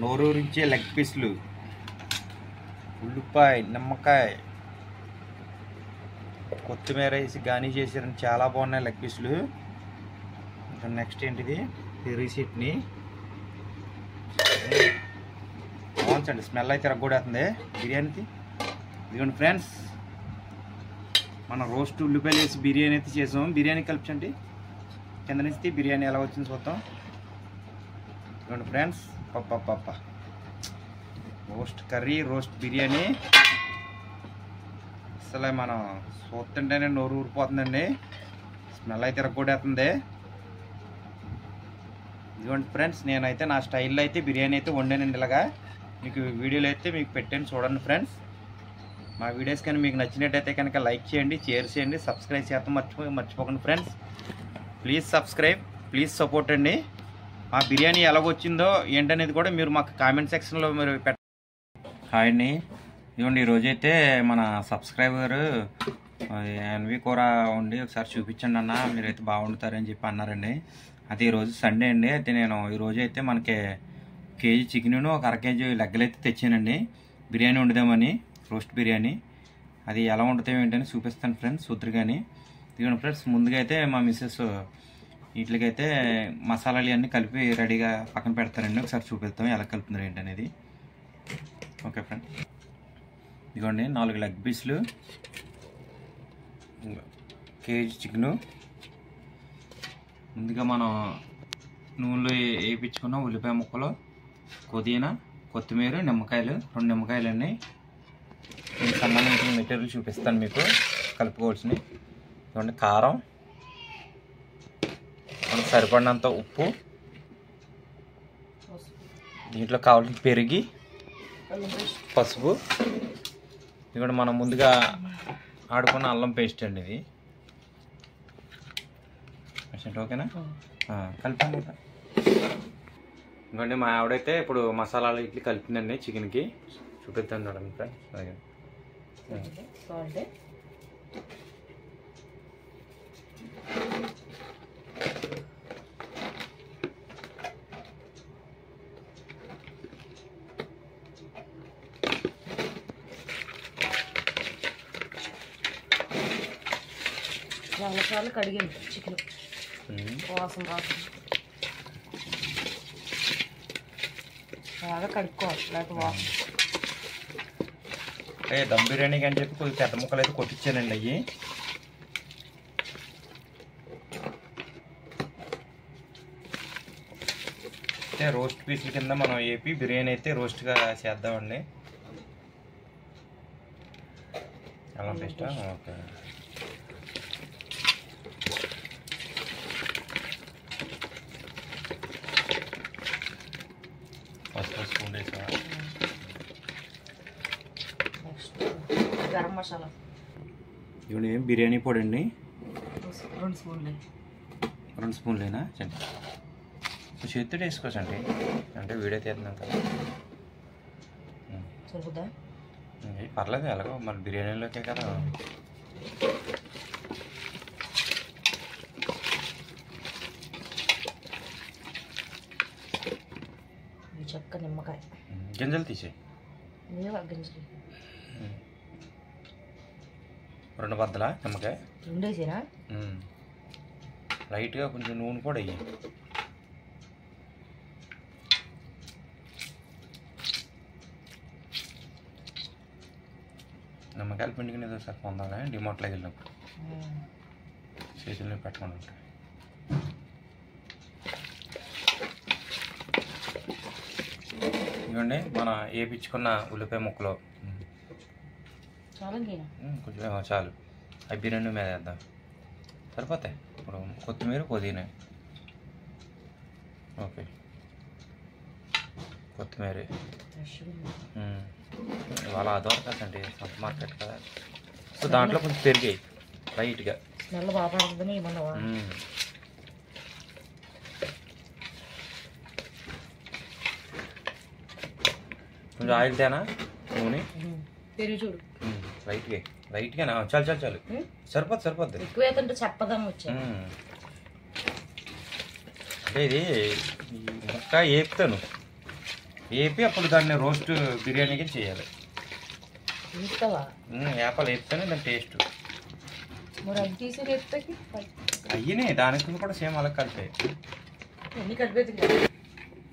నోరూరించే leg పీస్లు, ఉల్లిపాయ, నిమ్మకాయ, కొత్తిమీర వేసి గానీ చేసారని చాలా బాగున్నాయి లెగ్ పీస్లు. ఇంకా నెక్స్ట్ ఏంటిది, పెరుగు చట్నీ. బాగుంచండి, స్మెల్ అయితే రగ్గొడేస్తుంది బిర్యానీకి. ఇదిగోండి ఫ్రెండ్స్, మనం రోస్ట్ ఉల్లిపాయలు వేసి బిర్యానీ అయితే చేసాం. బిర్యానీ కలిపించండి, కింద నుంచి బిర్యానీ ఎలా వచ్చింది చూద్దాం. ఇదిగోండి ఫ్రెండ్స్, పప్ప రోస్ట్ కర్రీ, రోస్ట్ బిర్యానీ. అసలు మనం చూస్తుంటేనే నోరు ఊరిపోతుందండి, స్మెల్ అయితే రగ్గొడేస్తుంది. ఇదిగోండి ఫ్రెండ్స్, నేనైతే నా స్టైల్లో అయితే బిర్యానీ అయితే వండానండి. ఇలాగా మీకు వీడియోలో అయితే మీకు పెట్టాను, చూడండి ఫ్రెండ్స్. మా వీడియోస్ కానీ మీకు నచ్చినట్టయితే కనుక లైక్ చేయండి, షేర్ చేయండి, సబ్స్క్రైబ్ చేస్తాం మర్చిపోకండి friends. Please subscribe, please support అండి. మా బిర్యానీ ఎలాగొచ్చిందో ఏంటనేది కూడా మీరు మాకు కామెంట్ సెక్షన్లో మీరు హాయ్ అండి. ఇదిగోండి ఈరోజైతే మన సబ్స్క్రైబర్ ఎన్వి కూర వండి ఒకసారి చూపించండి అన్న, మీరైతే బాగుండుతారని చెప్పి అన్నారండి. అది ఈరోజు సండే అండి. అయితే నేను ఈరోజు అయితే మనకి కేజీ చికెన్, ఒక అర కేజీ లెగ్గలు అయితే తెచ్చానండి బిర్యానీ వండుదామని, రోస్ట్ బిర్యానీ. అది ఎలా వండుతామో ఏంటని చూపిస్తాను ఫ్రెండ్స్, చూద్దరు. ఇదిగోండి ఫ్రెండ్స్, ముందుగా అయితే మా మిస్సెస్ వీటికైతే మసాలాలు అన్నీ కలిపి రెడీగా పక్కన పెడతారండి. ఒకసారి చూపిస్తాం ఎలా కలుపుతున్నారు ఏంటనేది. ఓకే ఫ్రెండ్, ఇదిగోండి 4 లెగ్ పీస్లు, కేజీ చికెను. ముందుగా మనం నూనెలో వేయించుకున్న ఉల్లిపాయ ముక్కలు, పుదీనా, కొత్తిమీర, నిమ్మకాయలు, 2 నిమ్మకాయలు అండి. దీనికి సంబంధించిన మెటీరియల్ చూపిస్తాను మీకు కలుపుకోవాల్సినవి. ఇదిగోండి కారం, మనకు సరిపడినంత ఉప్పు, దీంట్లో కావాల్సిన పెరుగు, పసుపు, ఇదిగోండి మనం ముందుగా ఆడుకున్న అల్లం పేస్ట్ అండి ఇది. ఓకేనా, కలిపాను. ఇంకోండి మా ఆవిడైతే ఇప్పుడు మసాలాలు ఇట్లా కలిపిందండి చికెన్కి, చూపిస్తాను చూడండి ఫ్రెండ్స్. అలాగే చాలాసార్లు కడిగింది చికెన్, వాసన రాసం బాగా కడుక్కోవాలి, లేకపోతే వాసన. దమ్ బిర్యానీకి అని చెప్పి కొద్దిగా పెద్ద ముక్కలు అయితే కొట్టించానండి. అవి అయితే రోస్ట్ పీసుల కింద మనం వేపి బిర్యానీ అయితే రోస్ట్గా చేద్దామండి. అల్లం పేస్ట్, ఓకే. స్పూన్ వేసా. గరం మసాలా, ఇవన్నీ బిర్యానీ పొడి అండి, 2 స్పూన్లు. 2 స్పూన్లేనా? చండి చేతితో వేసుకోవచ్చండి, అంటే వీడియో తీస్తున్నాం కదా. సరిపోద్దా? పర్లేదు, ఎలాగో మన బిర్యానీలోకే కదా. చెక్క, నిమ్మకాయ, గింజలు తీసేయి. గింజలు 2 బద్దలా నిమ్మకాయ, 2 వేసేనా? లైట్గా కొంచెం నూనె కూడా వేయి. నిమ్మకాయల పిండికి ఏదో సార్ పొందాలి, డిమార్ట్లోకి వెళ్ళినప్పుడు చేతుల్లో పెట్టకుండా ఉంటాయి. ఇవ్వండి మన వేయించుకున్న ఉల్లిపాయ ముక్కలు కొంచెం చాలు, అవి బిర్యానీ మీద వేద్దాం, సరిపోతాయి. ఇప్పుడు కొత్తిమీర, పుదీనా, ఓకే, కొత్తిమీర. ఇవాళ దొరకదండి, సొంత మార్కెట్ కదా. సో దాంట్లో కొంచెం పెరిగాయి లైట్గా, స్మెల్ బాగా ఉంటుందని ఏమన్నావా? కొంచెం ఆయిల్ తేనా, నూనె, పెరుగు చూడు లైట్గా చాలు చాలు చాలు, సరిపోద్ది. ఎక్కువ చెప్పదని వచ్చా. అంటే ఇది ముక్క వేపుతాను, వేపి అప్పుడు దాన్ని రోస్ట్ బిర్యానీకి చేయాలి. వేస్తావా? వేపాలు వేస్తేనే దాని టేస్ట్. మరి అవి తీసి వేస్తాకి అయ్యినే దానికి కూడా సేమ్ అలా కలిపాయి. అన్నీ కలిపేది.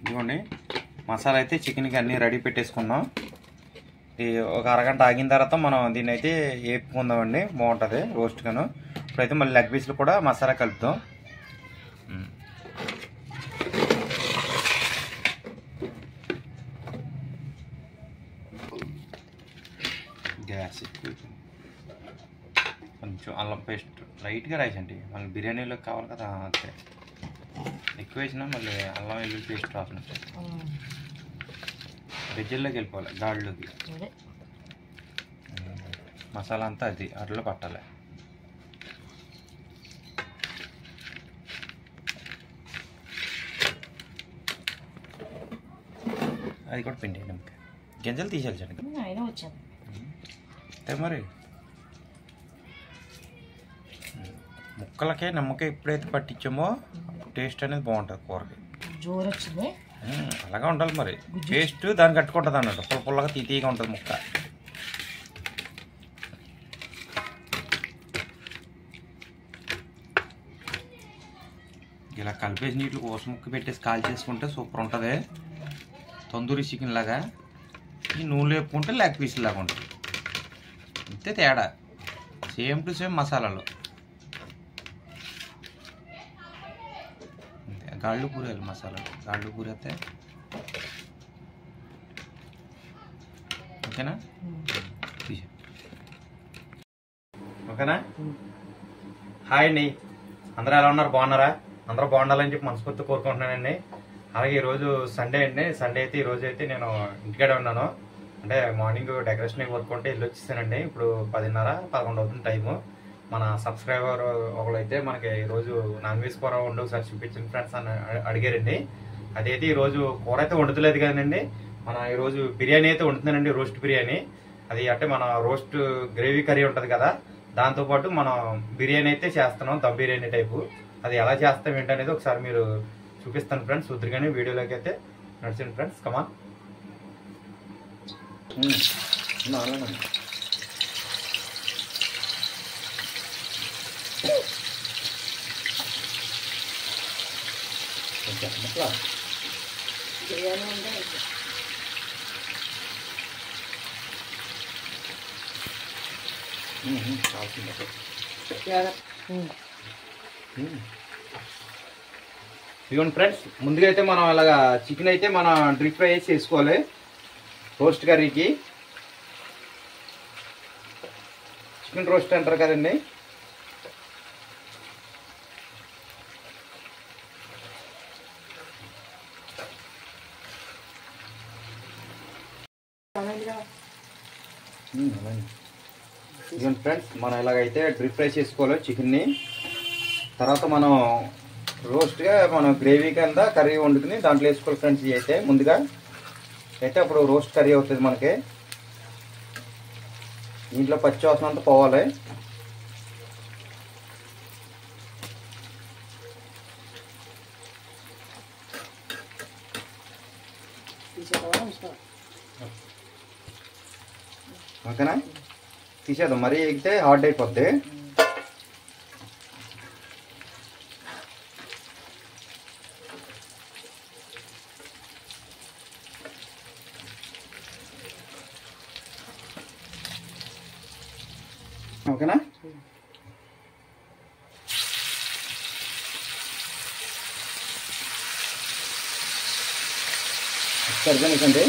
ఇదిగోండి మసాలా అయితే చికెన్కి అన్నీ రెడీ పెట్టేసుకున్నాం. ఒక అరగంట ఆగిన తర్వాత మనం దీన్ని అయితే వేపుకుందామండి, బాగుంటుంది రోస్ట్గాను. ఇప్పుడైతే మళ్ళీ లెగ్ పీస్లు కూడా మసాలా కలుపుతాం. గ్యాస్ ఎక్కువ, కొంచెం అల్లం పేస్ట్ లైట్గా రైస్ అండి, మళ్ళీ బిర్యానీలో కావాలి కదా, అంతే ఎక్కువ వేసినా మళ్ళీ అల్లం వెల్లుల్లి పేస్ట్ రాసిన వెజ్జల్లోకి వెళ్ళిపోవాలి, గాడిలోకి. మసాలా అంతా అది అట్లా పట్టాలి. అది కూడా పిండి నిమ్మకాయ గింజలు తీసేయాల్సండి. అయినా వచ్చాను అంతే మరి. ముక్కలకే నిమ్మకాయ ఎప్పుడైతే పట్టించామో టేస్ట్ అనేది బాగుంటుంది కూరకి. జోరు వచ్చింది. అలాగే ఉండాలి మరి, టేస్ట్ దాన్ని కట్టుకుంటుంది అన్నట్టు, పుల్ల పుల్లగా తీతీగా ఉంటుంది ముక్క. ఇలా కలిపేసి నీటిలో కోస ముక్క పెట్టేసి కాల్ చేసుకుంటే సూపర్ ఉంటుంది, తందూరి చికెన్ లాగా. ఈ నూనె వేపుకుంటే లెగ్ పీస్ లాగా ఉంటుంది, అంతే తేడా. సేమ్ టు సేమ్ మసాలాలు. అంతే గాళ్ళు పూరేయాలి మసాలాలు, గాళ్ళు పూరేస్తే ఓకేనా. ఓకేనా. హాయ్ అండి, అందరూ ఎలా ఉన్నారు, బాగున్నారా? అందరూ బాగుండాలని చెప్పి మనస్ఫూర్తి కోరుకుంటున్నానండి. అలాగే ఈరోజు సండే అండి. సండే అయితే ఈరోజు అయితే నేను ఇంటికాడే ఉన్నాను. అంటే మార్నింగ్ డెకరేషన్ వర్క్ ఉంటే వెళ్ళి వచ్చేసానండి. ఇప్పుడు 10:30-11 అవుతుంది టైము. మన సబ్స్క్రైబర్ ఒకళ్ళు అయితే మనకి ఈరోజు నాన్ వెజ్ కూర వండు ఒకసారి చూపించిన ఫ్రెండ్స్ అని అడిగారండి. అదైతే ఈరోజు కూర అయితే వండుతలేదు కదండి, మన ఈరోజు బిర్యానీ అయితే వండుతున్నానండి, రోస్ట్ బిర్యానీ. అది అంటే మన రోస్ట్ గ్రేవీ కర్రీ ఉంటుంది కదా, దాంతోపాటు మనం బిర్యానీ అయితే చేస్తున్నాం, దమ్ బిర్యానీ టైపు. అది ఎలా చేస్తాం ఏంటనేది ఒకసారి మీరు చూపిస్తాను ఫ్రెండ్స్. చూద్దరుగానే వీడియోలోకి అయితే నడిచింది ఫ్రెండ్స్. కమాన్. బిర్యానీ ఉందా? ఇదిగోండి ఫ్రెండ్స్, ముందుగా అయితే మనం అలాగా చికెన్ అయితే మనం డీప్ ఫ్రై చేసి వేసుకోవాలి రోస్ట్ కర్రీకి. చికెన్ రోస్ట్ అంటారు కదండి. ఇదిగోండి ఫ్రెండ్స్, మనం ఇలాగైతే డీప్ ఫ్రై చేసుకోవాలి చికెన్ని. తర్వాత మనం రోస్ట్గా మనం గ్రేవీ కింద కర్రీ వండుకుని దాంట్లో వేసుకోవాలి ఫ్రెండ్స్. ఇవి అయితే ముందుగా అయితే అప్పుడు రోస్ట్ కర్రీ అవుతుంది మనకి. దీంట్లో పచ్చి వాసన అంతా పోవాలి. ఓకేనా, తీసేద్దాం, మరీ ఎగితే హార్డ్ అయిపోద్ది. ఓకేనా. సరిపోయిందండి.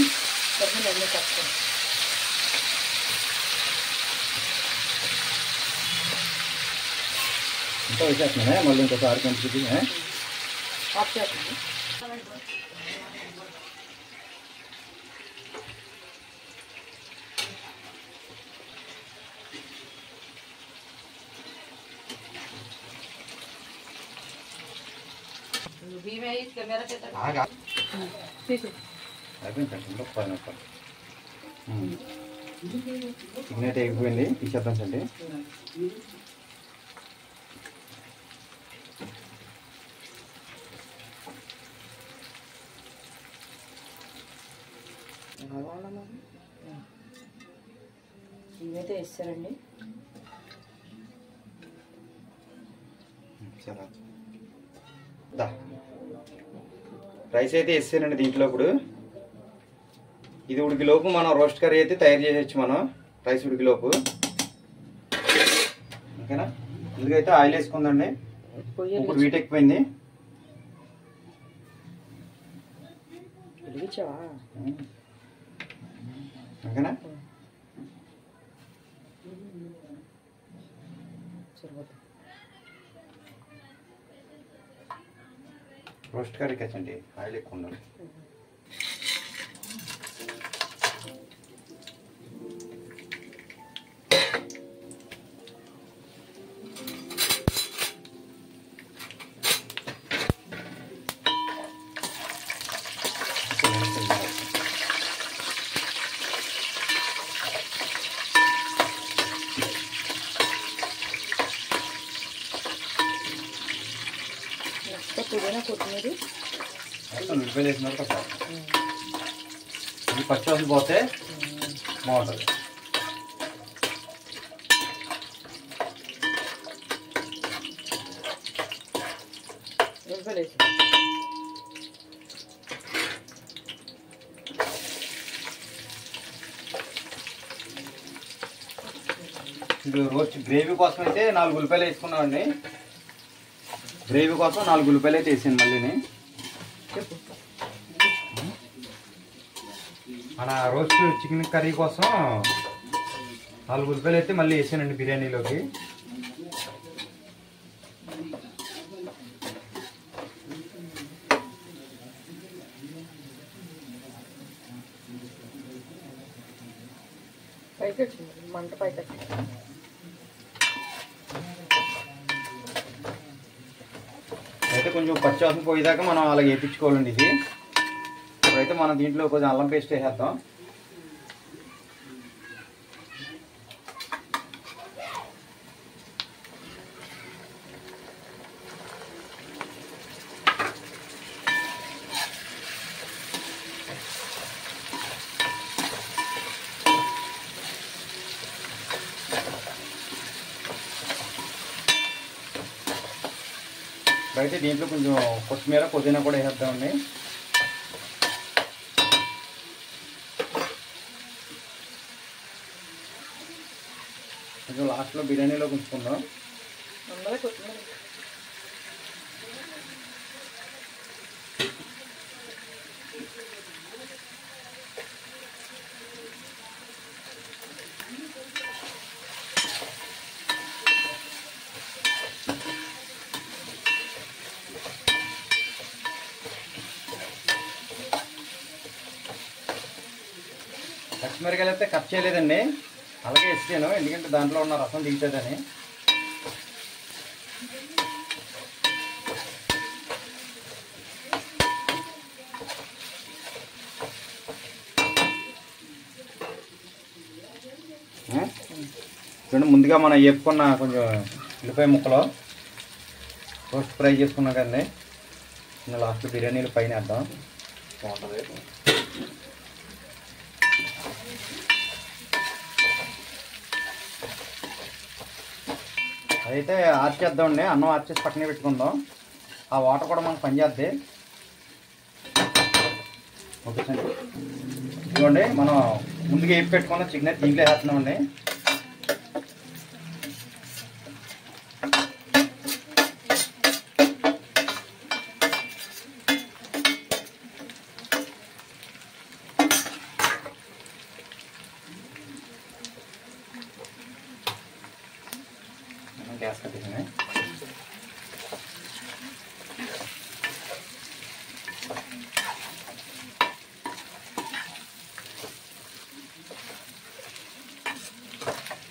ఇంకా వేసేస్తున్నానే, మళ్ళీ ఇంకోసారి కంప్లీట్ ఆఫ్ చేస్తాను. చికెన్ అయితే అయిపోయింది, తీసేద్దాం అండి. ఇవైతే వేస్తారండి. రైస్ అయితే వేసానండి దీంట్లో. ఇప్పుడు ఇది ఉడికిలోపు మనం రోస్ట్ కర్రీ అయితే తయారు చేసేయచ్చు. మనం రైస్ ఉడికిలోపు ఓకేనా. ఇందుకైతే ఆయిల్ వేసుకుందండి. ఇప్పుడు వీట్ ఎక్కువైంది. ఓకేనా. రోస్ట్ కర్రీకి వచ్చండి ఆయిల్ ఎక్కువ ఉండాలి. పుదీనా కొత్తిమీర ఉల్లిపాయలు వేసినారు కదా, ఇది పచ్చివాసన పోతే బాగుంటుంది. ఉల్లిపాయలు వేసి ఇప్పుడు రోస్ట్ గ్రేవీ కోసం అయితే 4 ఉల్లిపాయలు వేసుకున్నామండి. గ్రేవీ కోసం 4 ఉల్లిపాయలు అయితే వేసాను. మళ్ళీ మన రోస్ట్ చికెన్ కర్రీ కోసం 4 ఉల్లిపాయలు అయితే మళ్ళీ వేసానండి బిర్యానీలోకి. పైకి వచ్చింది మంట పైకి వచ్చింది. అయితే కొంచెం పచ్చివాసన పోయేదాకా మనం అలాగే వేయించుకోవాలండి. ఇది ఇప్పుడైతే మనం దీంట్లో కొంచెం అల్లం పేస్ట్ వేసేద్దాం. అయితే దీంట్లో కొంచెం కొత్తిమీర పుదీనా కూడా వేసేద్దామండి. కొంచెం లాస్ట్లో బిర్యానీలో ఉంచుకుందాం. కొత్తిమీర పచ్చిమిరకాయలు అయితే కట్ చేయలేదండి, అలాగే వేసాను ఎందుకంటే దాంట్లో ఉన్న రసం దిగుతుందని. చూడండి, ముందుగా మనం వేపుకున్న కొంచెం ఉల్లిపాయ ముక్కలు రోస్ట్ ఫ్రై చేసుకున్నాం కదండి, లాస్ట్ బిర్యానీలు పైన వేద్దాం, బాగుంటుంది. అదైతే ఆర్చ్ చేద్దామండి. అన్నం ఆర్చ్ చేసి పక్కనే పెట్టుకుందాం. ఆ వాటర్ కూడా మనకు పనిచేద్ది. ఓకే సార్, ఇదిగోండి మనం ముందుగా వేపి పెట్టుకున్న చికెన్ దీంట్లో వేస్తున్నామండి. గ్యాస్ కట్టేసాను.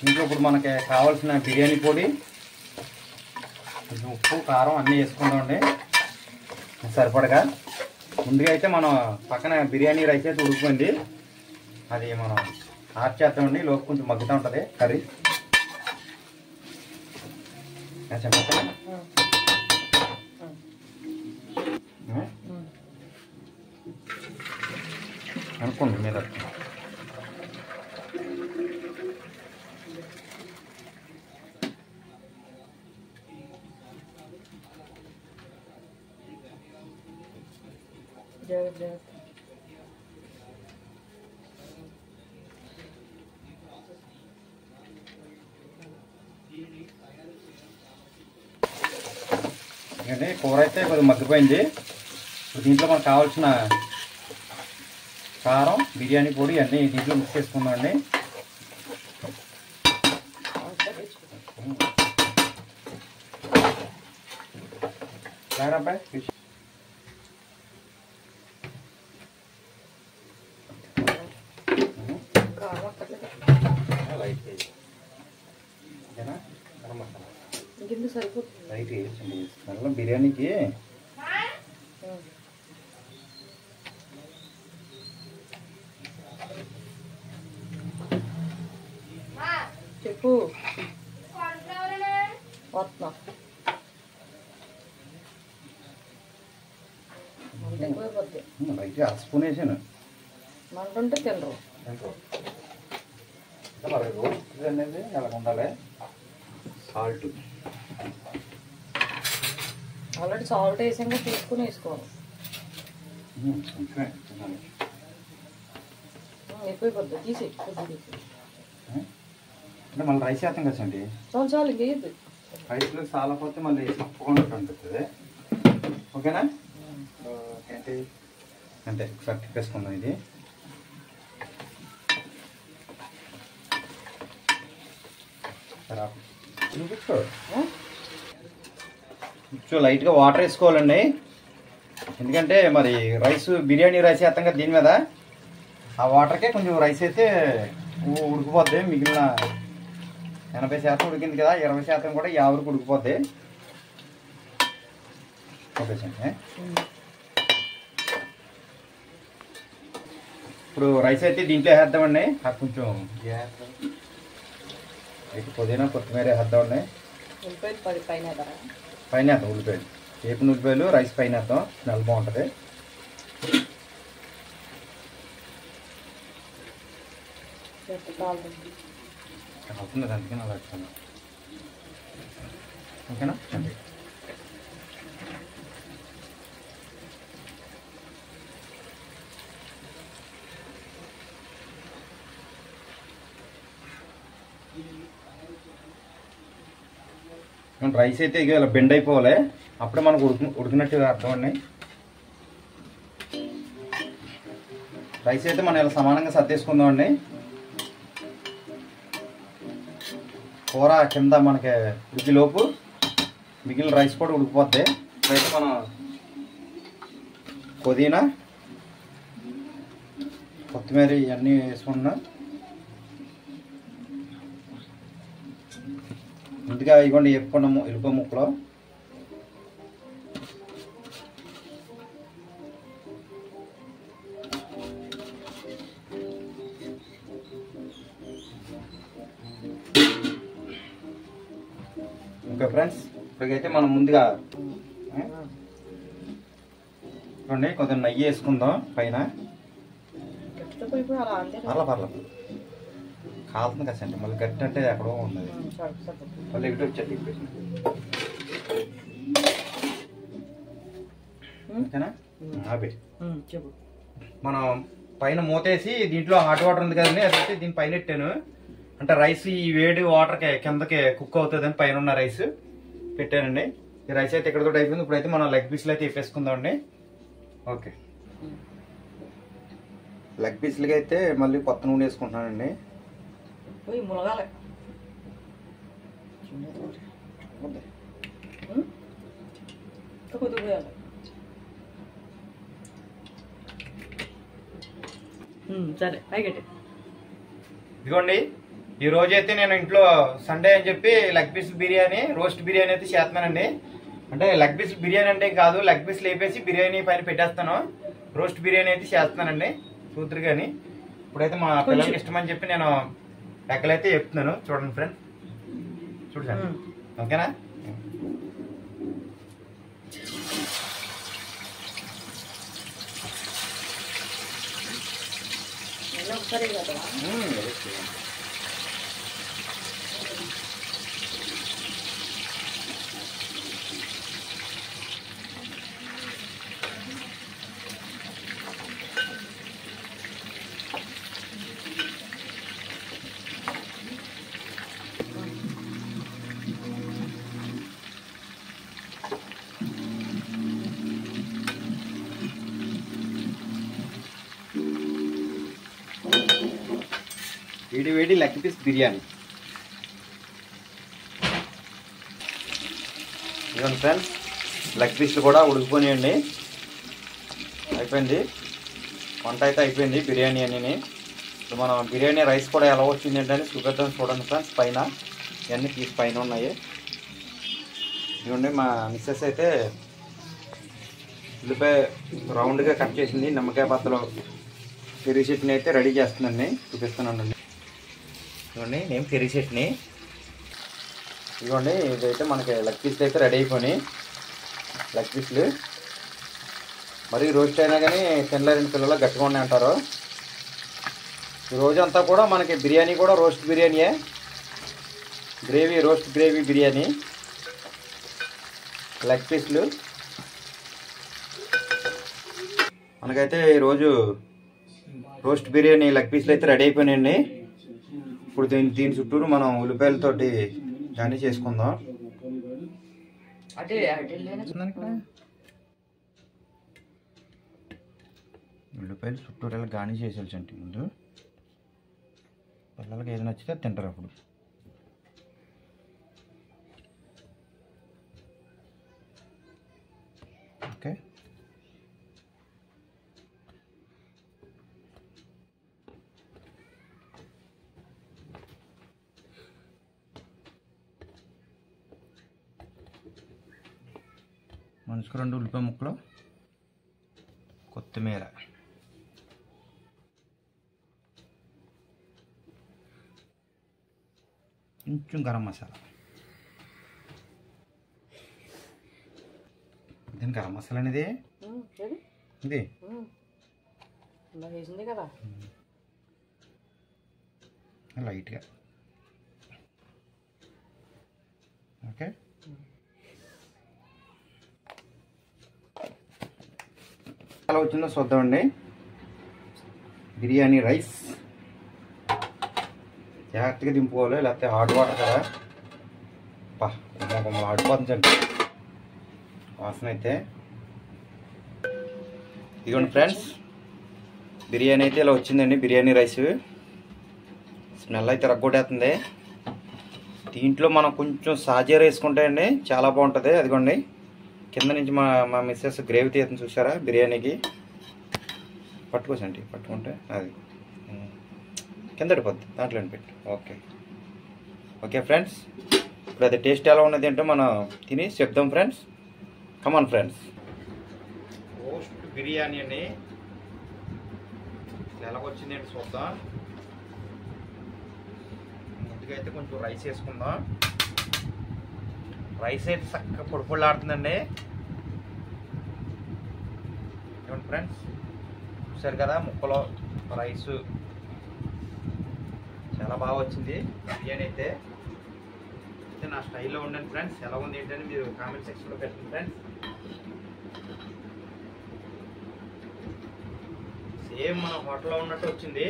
ఇంట్లో ఇప్పుడు మనకి కావాల్సిన బిర్యానీ పొడి, కొంచెం ఉప్పు కారం అన్నీ వేసుకుందామండి సరిపడగా. ముందుగా అయితే మనం పక్కన బిర్యానీ రైస్ అయితే ఉడికిపోయింది, అది మనం ఆఫ్ చేస్తామండి. లోపు కొంచెం మగ్గుతూ ఉంటుంది కర్రీ. అనుకోండి మీద జాగ్రత్త జాగ్రత్త. ఎందుకంటే కూర అయితే కొద్దిగా మగ్గిపోయింది. ఇప్పుడు దీంట్లో మనకు కావాల్సిన కారం, బిర్యానీ పొడి అన్నీ దీంట్లో మిక్స్ చేసుకుందామండి. అబ్బాయి కారం అక్కర్లేదు. లైట్ ఓకేనా. గరం మసాలా ఇంకెందుకు సరిపోతుంది. లైట్ వేసండి. స్మెల్ బిర్యానీకి చెప్పు వస్తున్నా. మంట ఎక్కువైపోద్ది. లైట్ అర స్పూన్ వేసాను. మంట ఉంటే తినరు. మరి రోస్ట్ అనేది ఎలా ఉండాలి. సాల్ట్ ఆల్రెడీ సాల్ట్ వేసాక తీసుకుని వేసుకోవాలి. ఎక్కువైపోద్ది. తీసి అంటే మళ్ళీ రైస్ వేస్తాం కదండి. చాలు చాలు ఇంకేయద్దు. రైస్లో సాలపోతే మళ్ళీ తప్పకుండా ఉంటుంది. ఓకేనా. ఏంటి అంటే ఒకసారి తిప్పేసుకుందాం. ఇది చూపించు. కొంచెం లైట్గా వాటర్ వేసుకోవాలండి. ఎందుకంటే మరి రైస్ బిర్యానీ రైస్ వేస్తాం కదా దీని మీద, ఆ వాటర్కే కొంచెం రైస్ అయితే ఉడికిపోద్ది. మిగిలిన 80% ఉడికింది కదా, 20% కూడా యావరికి ఉడికిపోద్ది. Okay sir. ఇప్పుడు రైస్ అయితే దీంట్లో వేద్దామండి. కొంచెం అయితే పుదీనా కొత్తిమీర వేద్దామండి. ఉల్లిపాయలు 10 పైన పైన వేద్దాం. ఉల్లిపాయలు వేపిన ఉల్లిపాయలు రైస్ పైన వేద్దాం. స్మెల్ బాగుంటుంది. అవుతుంది అందుకని అలా వచ్చాను. ఓకేనా. రైస్ అయితే ఇక ఇలా బెండ్ అయిపోవాలి. అప్పుడే మనకు ఉడికినట్టు అర్థం అండి. రైస్ అయితే మనం ఇలా సమానంగా సర్దేసుకుందామండి. కూర కింద మనకి ఉడికిలోపు మిగిలిన రైస్ కూడా ఉడికిపోద్ది. ఇప్పుడైతే మనం పుదీనా కొత్తిమీర ఇవన్నీ వేసుకున్నాం. ముందుగా ఇవ్వండి వేపుకున్నాము ఎలుక ముక్కలో. ఓకే ఫ్రెండ్స్, ఇప్పటికైతే మనం ముందుగా చూడండి కొంచెం నెయ్యి వేసుకుందాం పైన. పర్లా పర్లేదు కాలుతుంది కదండి. మళ్ళీ గట్టి అంటే ఎక్కడో ఉన్నది. మళ్ళీ ఎగిటి వచ్చేది ఓకేనా. అవి మనం పైన మూతేసి దీంట్లో హాట్ వాటర్ ఉంది కదండి, అదైతే దీని పైన పెట్టాను. అంటే రైస్ ఈ వేడి వాటర్కి కిందకి కుక్ అవుతుందని పైన ఉన్న రైస్ పెట్టానండి. ఈ రైస్ అయితే ఇక్కడతో అయిపోయింది. ఇప్పుడైతే మనం లెగ్ పీస్లు అయితే వేపేసుకుందామండి. ఓకే, లెగ్ పీస్లకి అయితే మళ్ళీ కొత్త నూనె వేసుకుంటున్నానండి. మునగాలి. సరే పైగట్టి. ఇదిగోండి, ఈ రోజు అయితే నేను ఇంట్లో సండే అని చెప్పి leg piece biryani, roast biryani అయితే చేస్తున్నానండి. అంటే లెగ్ పీస్ బిర్యానీ అంటే కాదు, లెగ్ పీస్ లేపేసి బిర్యానీ పైన పెట్టేస్తాను. రోస్ట్ బిర్యానీ అయితే చేస్తున్నానండి చూతురు. కానీ ఇప్పుడైతే మా పిల్లలకి ఇష్టమని చెప్పి నేను ఎక్కలైతే చెప్తున్నాను. చూడండి ఫ్రెండ్, చూడండి. ఓకేనా. ఒకసారి వేడి వేడి లెగ్ పీస్ బిర్యానీ. ఇదిగోండి ఫ్రెండ్స్, లెగ్ పీస్లు కూడా ఉడికిపోయాయండి. అయిపోయింది వంట అయితే అయిపోయింది బిర్యానీ అని. ఇప్పుడు మనం బిర్యానీ రైస్ కూడా ఎలా వచ్చింది ఏంటని చూపిద్దాం. చూడండి ఫ్రెండ్స్, పైన ఇవన్నీ పీస్ పైన ఉన్నాయి. ఇదిగోండి మా మిస్సెస్ అయితే ఉల్లిపాయ రౌండ్గా కట్ చేసింది. నిమ్మకాయ పత్తలో పెరుగు చట్నీ అయితే రెడీ చేస్తుందండి, చూపిస్తున్నానండి. ఇదిగోండి నేను పెరుగు చట్నీ. ఇదిగోండి ఇదైతే మనకి లెగ్ పీస్లు అయితే రెడీ అయిపోయినాయి. లెగ్ పీస్లు మరి రోస్ట్ అయినా కానీ తినలేని పిల్లలు గట్టిగా ఉన్నాయి అంటారు. ఈ రోజంతా కూడా మనకి బిర్యానీ కూడా రోస్ట్ బిర్యానీయే, gravy roast gravy biryani. Leg పీస్లు మనకైతే ఈరోజు రోస్ట్ బిర్యానీ లెగ్ పీస్లు అయితే రెడీ అయిపోయినాయండి. ఇప్పుడు దీని చుట్టూరు మనం ఉల్లిపాయలతోటి జానీ చేసుకుందాం. ఉల్లిపాయలు చుట్టూరు ఎలా గానీ చేసేసండి. ముందు పిల్లలకి ఏది నచ్చితే తింటారు అప్పుడు. ఓకే, మనిషికి 2 ఉల్లిపాయ ముక్కలు, కొత్తిమీర, కొంచెం గరం మసాలా. దీని గరం మసాలా అనేది ఇది వేసింది కదా లైట్గా. ఓకే, ఎలా వచ్చిందో చూద్దామండి. బిర్యానీ రైస్ జాగ్రత్తగా దింపుకోవాలి, లేకపోతే హాట్ వాటర్ కదా కొమ్మలు ఆడిపోతుందండి వాసన అయితే. ఇదిగోండి ఫ్రెండ్స్, బిర్యానీ అయితే ఇలా వచ్చిందండి. బిర్యానీ రైస్ స్మెల్ అయితే రగ్గొట్టేస్తుంది. దీంట్లో మనం కొంచెం సాజీర వేసుకుంటే అండి చాలా బాగుంటుంది. అదిగోండి కింద నుంచి మా మిస్సెస్ గ్రేవీ తీస్తుంది చూసారా బిర్యానీకి. పట్టుకోసండి, పట్టుకుంటే అది కింద పడిపోద్ది, దాంట్లో పెట్టి. ఓకే ఓకే ఫ్రెండ్స్, ఇప్పుడు అది టేస్ట్ ఎలా ఉన్నది అంటే మనం తిని చెప్దాం friends. Come on friends, roast biryani అని ఎలాగొచ్చింది అంటే చూద్దాం. ముందుగా అయితే కొంచెం రైస్ వేసుకుందాం. రైస్ అయితే చక్కగా పొడిపొడిలాడుతుందండి. చూడండి ఫ్రెండ్స్, చూసారు కదా ముక్కలో రైసు చాలా బాగా వచ్చింది బిర్యానీ అయితే. నా స్టైల్లో ఉండండి ఫ్రెండ్స్, ఎలా ఉంది ఏంటని మీరు కామెంట్ సెక్షన్లో పెట్టండి ఫ్రెండ్స్. సేమ్ మన హోటల్లో ఉన్నట్టు వచ్చింది.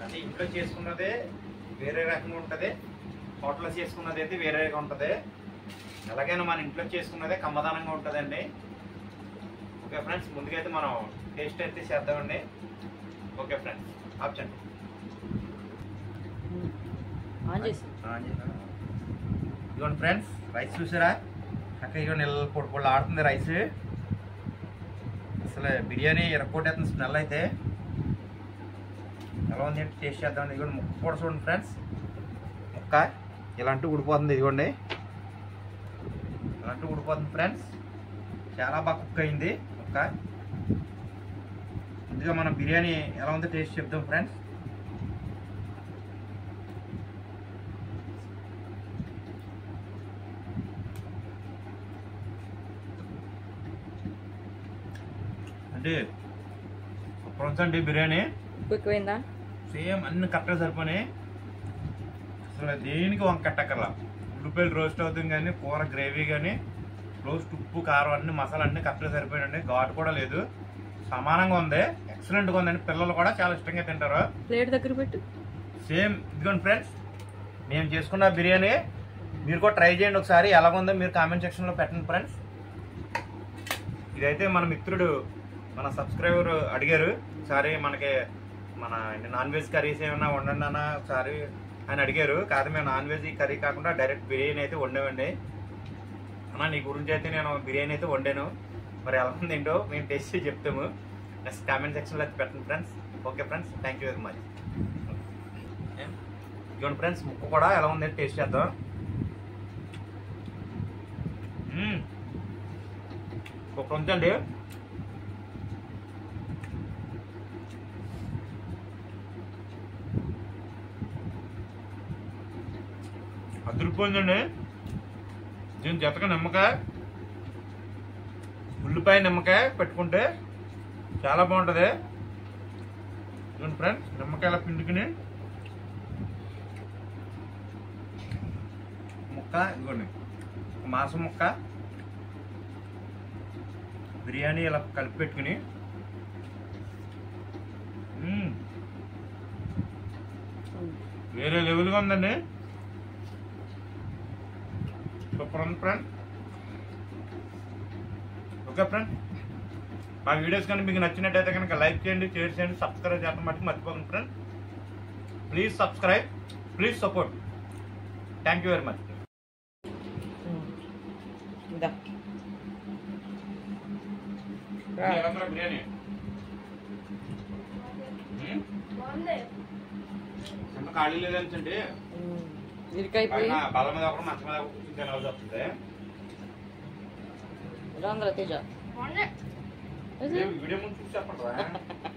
అంటే ఇంట్లో చేసుకున్నదే వేరే రకంగా ఉంటుంది, హోటల్లో చేసుకున్నది అయితే వేరేగా ఉంటుంది. ఎలాగైనా మన ఇంట్లో చేసుకున్నదే కమ్మదనంగా ఉంటుందండి. ఓకే ఫ్రెండ్స్, ముందుగా అయితే మనం టేస్ట్ అయితే చేద్దామండి. ఓకే ఫ్రెండ్స్, ఆప్షన్ ఇదిగోండి ఫ్రెండ్స్, రైస్ చూసారా అక్కడ ఇదిగోండి ఇలా పొడి పొడి ఆడుతుంది రైస్. అసలు బిర్యానీ ఎరక్కొట్టేస్తుంది స్మెల్ అయితే. ఎలా ఉంది అంటే టేస్ట్ చేద్దామండి. ఇదిగోండి ముక్క కూడా చూడండి ఫ్రెండ్స్, ముక్క ఇలాంటి ఉడిపోతుంది. ఇదిగోండి ఇలాంటి ఉడిపోతుంది ఫ్రెండ్స్, చాలా బాగా కుక్ అయింది ముక్క. ముందుగా మనం బిర్యానీ ఎలా ఉందో టేస్ట్ చెప్దాం ఫ్రెండ్స్. అంటే సూపర్ ఉందండి బిర్యానీ. ఎక్కువైందా? సేమ్ అన్ని కరెక్ట్గా సరిపోయి, అసలు దేనికి వంక కట్టక్కర్లా. ఉల్లిపాయలు రోస్ట్ అవుతుంది కానీ, కూర గ్రేవీ కానీ, రోస్ట్ ఉప్పు కారం అన్ని మసాలా అన్ని కరెక్ట్గా సరిపోయాయండి. ఘాటు కూడా లేదు, సమానంగా ఉంది, ఎక్సలెంట్గా ఉందండి. పిల్లలు కూడా చాలా ఇష్టంగా తింటారు. ప్లేట్ దగ్గర పెట్టు. సేమ్ ఇదిగోండి ఫ్రెండ్స్, మేము చేసుకున్న బిర్యానీ మీరు కూడా ట్రై చేయండి ఒకసారి. ఎలాగుందో మీరు కామెంట్ సెక్షన్లో పెట్టండి ఫ్రెండ్స్. ఇదైతే మన మిత్రుడు, మన సబ్స్క్రైబర్ అడిగారు ఒకసారి మనకి మన నాన్ వెజ్ కర్రీస్ ఏమైనా వండండి అన్న ఒకసారి అని అడిగారు. కాదు మేము నాన్ వెజ్ కర్రీ కాకుండా డైరెక్ట్ బిర్యానీ అయితే వండామండి. అన్న నీ గురించి అయితే నేను బిర్యానీ అయితే వండాను, మరి ఎలా ఉంది ఏంటో మేము టేస్ట్ చేసి చెప్తాము. నెక్స్ట్ కామెంట్ సెక్షన్లో అయితే పెట్టండి friends. Okay friends, thank you very much. ఇదిగోండి ఫ్రెండ్స్, ముక్క కూడా ఎలా ఉంది టేస్ట్ చేద్దాం. ఒక ఉంచండి. అదిరిపోయిందండి. దీని జతక నిమ్మకాయ, ఉల్లిపాయ నిమ్మకాయ పెట్టుకుంటే చాలా బాగుంటుంది. ఇదిగోండి ఫ్రెండ్స్, నిమ్మకాయల పిండుకుని ముక్క, ఇదిగోండి మాంసం ముక్క బిర్యానీ ఇలా కలిపి పెట్టుకుని వేరే లెవెల్గా ఉందండి. సూపర్ ఉంది ఫ్రెండ్. ఓకే ఫ్రెండ్, మా వీడియోస్ కానీ మీకు నచ్చినట్టయితే కనుక లైక్ చేయండి, షేర్ చేయండి, సబ్స్క్రైబ్ చేయడం మటుకు మర్చిపోకండి friend. Please subscribe, please support. Thank you very much. Biryani ఎంత ఖాళీ లేదంటే బల మీద ఒకటి మంచం మీద కూర్చొని తినాల్సి వస్తుంది. వీడియో ముందు చూసి చెప్పండి.